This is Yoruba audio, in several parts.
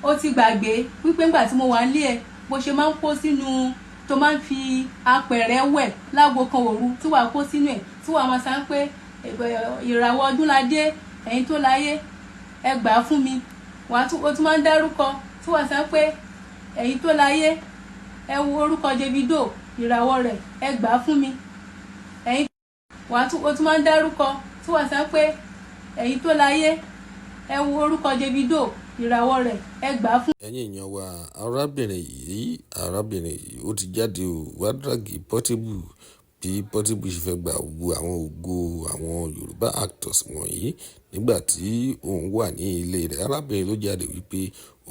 ó ti gbàgbé wípé ńgbà tí mo wà nílé ẹ bó ṣe máa ń kó sínú tó máa ń fi apẹ̀rẹ̀ wẹ̀ láago kan òru tí wàá kó sínú ẹ̀ tí wàá máa sá pé ìràwọ̀ Ọdúnládé ẹ̀yin tó láyé ẹ gbà á fún mi. Ó tún máa ń dárúkọ tí wàá sá pé ẹ̀yin tó láyé ẹ wo orúkọ Davido ìràwọ̀ rẹ̀ ẹ gbà á fún mi. Ó tún máa ń dárúkọ tí wàá sá pé ẹ̀yin tó láyé ẹ wo orúkọ Davido ìràwọ̀ rẹ̀ ẹ gbà á fún. ẹ̀yin èèyàn wa arábìnrin yìí ó ti jáde o wá dàgì Portable bí Portable ṣe fẹ́ gba gbogbo àwọn ògo àwọn Yorùbá actors wọ̀nyí nígbà tí òun wà ní ilé rẹ̀. Arábìnrin ló jáde wípé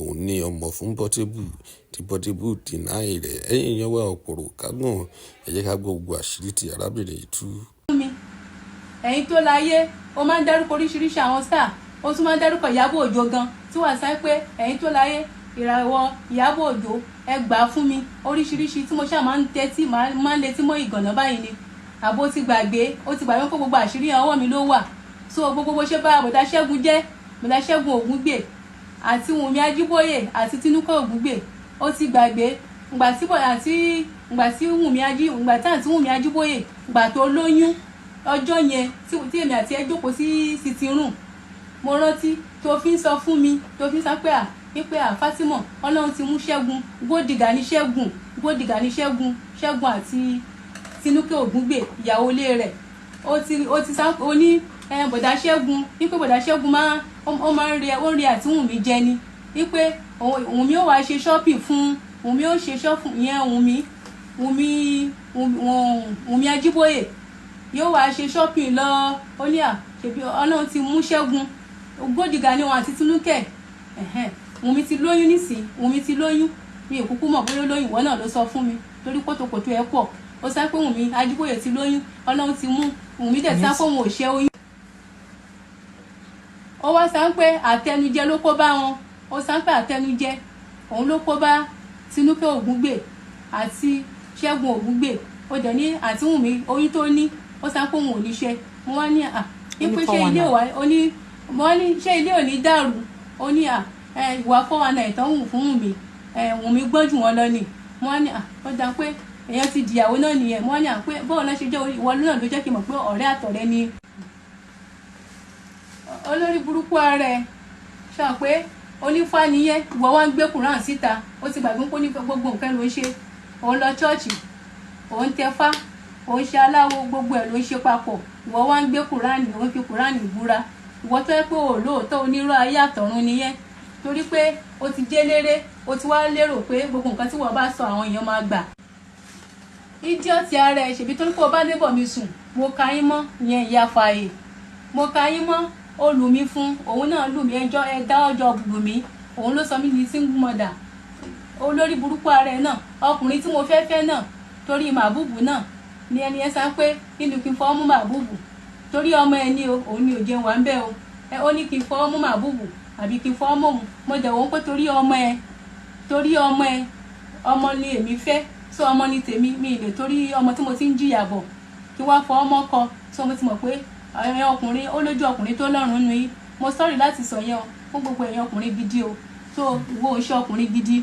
òun ní ọmọ fún Portable tí Portable deny rẹ̀. ẹ̀yin èèyàn wa ọ̀pọ̀rọ̀ kágbọ̀n ẹ jẹ́ ká gbọ́ gbogbo àṣírí tí arábìnrin yìí tú. ẹ̀yin tó láyé ó máa ń dárúkọ oríṣiríṣi àwọn star ó tún máa ń dárúkọ Ìyábọ̀ Òjó gan tí wàá sá pé ẹ̀yin tó láyé ìràwọ̀ Ìyábọ̀ Òjó ẹ gbà á fún mi oríṣiríṣi tí mo ṣáà máa ń tẹ́tí máa ń letí mọ́ ìgànnà báyìí ni. Àbó ti gbàgbé ó ti gbàgbé pé gbogbo àṣírí ọwọ́ mi ló wà. So gbogbo ṣe bá bọ̀dá Ṣẹ́gun jẹ́ bọ̀dá Ṣẹ́gun Ògúngbè àti Wùnmí Ajíbóyè àti Tinúkẹ́ Ògúngbè ó ti gbàgbé ìgbà tí Wùnmí Ajíbóyè ìgbà tó lóyún ọjọ́ yẹn tí èmi àti ẹ jókòó sí sitting room mo rántí tó fi ń sọ fún mi tó fi ń sọ pé Fátímọ̀ Ọlọ́run ti mú Ṣẹ́gun gbódìgà ní Ṣẹ́gun àti Tinúkẹ́ Ògúngbè ìyàwó ilé rẹ̀ ó ti sá oní bọ̀dá Ṣẹ́gun wípé bọ̀dá Ṣẹ́gun máa ń rí àti Wùnmí jẹ ni wípé Wùnmí ó wá ṣe shopping fún Wùnmí ó ṣe shopping ìyẹn Wùnmí Ajíbóyè yóò wá ṣe shopping lọ ó ní ṣèbí Ọlọ́run ti mú Ṣẹ́gun gbódìgà ní wọn àti Tinúkẹ́ Wùnmí ti lóyún nísìnyí Wùnmí ti lóyún mi ò kúkú mọ̀ bóyá lóyún ìwọ náà ló sọ fún mi torí kótókòtó ẹ pọ̀ ó sá pé Wùnmí Ajíbóyè ti lóyún Ọlọ́run ti mú Wùnmí dẹ̀ sá pé òun ò ṣe oyún. Ó wá sá pé àtẹnujẹ ló kó bá wọn ó sá pé àtẹnujẹ òun ló kó bá Tinúkẹ́ Ògúngbè àti Ṣẹ́gun Ògúngbè ó dẹ̀ ní àti Wùnmí oyún tó ní ó sá pé òun ò ní ṣe. Mo wá ní pé ṣé ilé ò ní dàrú ó ní ìwà 419 tán wù fún Wùnmí gbọ́n jù wọn lọ ni. Mo wá ní ó dá pé èèyàn ti dìyàwó náà nìyẹn. Mo wá ní pé bọ́ọ̀ náà ṣe jẹ́ ìwọ náà ló jẹ́ kí n mọ̀ pé ọ̀rẹ́ àtọ̀rẹ́ ni. Olórí burúkú ara ẹ̀ ṣá pé onífá nìyẹn ìwọ wá ń gbé Kùránì síta ó ti gbàgbé pé gbogbo nǹkan ló ń ṣe òun lọ ṣọ́ọ̀ṣì òun tẹfá òun ṣe aláwo gbogbo ẹ̀ ló ń ṣe papọ̀ ìwọ wá ń gbé Kùránì òun fi Kùránì búra ìwọ tó yẹ pé olóòótọ́ onírọ́ ayé àtọ̀run nìyẹn torí pé ó ti jẹ́ léré ó ti wá lérò pé gbogbo nǹkan tí wọ́n bá sọ àwọn èèyàn máa gbà. Idiot ara ẹ̀ ṣèbí torí pé o bá débọ̀ mi sùn mo ka yín mọ́ ìyẹn ìyá fààyè mo ka yín mọ́ ó lù mí fún òun náà lù mí ẹ̀dá ọjọ́ lù mí òun ló sọ mí ní single mother. Olórí burúkú ara ẹ̀ náà ọkùnrin tí mo fẹ́ náà torí màbúbù náà ni ẹni ẹ sá pé kí ni kí n fọ́ mú màbúbù torí ọmọ ẹ ní òun ni ò jẹun wà ń bẹ́ o ó ní kí n fọ́ mú màbúbù àbí kí n fọ́ mọ́ òun mo dẹ̀ wọ́n pé torí ọmọ ẹ ọmọ ni èmi fẹ́ so ọmọ ni tèmi mi ì lè torí ọmọ tí mo ti ń jìyà bọ̀ kí wá fọ́ ọmọ kọ so mo ti mọ̀ pé ẹ̀yin ọkùnrin ó lójú ọkùnrin tó lọ́rùn nù yín mo sọ́rí láti sọ yẹn o fún gbogbo ẹ̀yin ọkùnrin gidi o so ìwọ ò ṣe ọkùnrin gidi.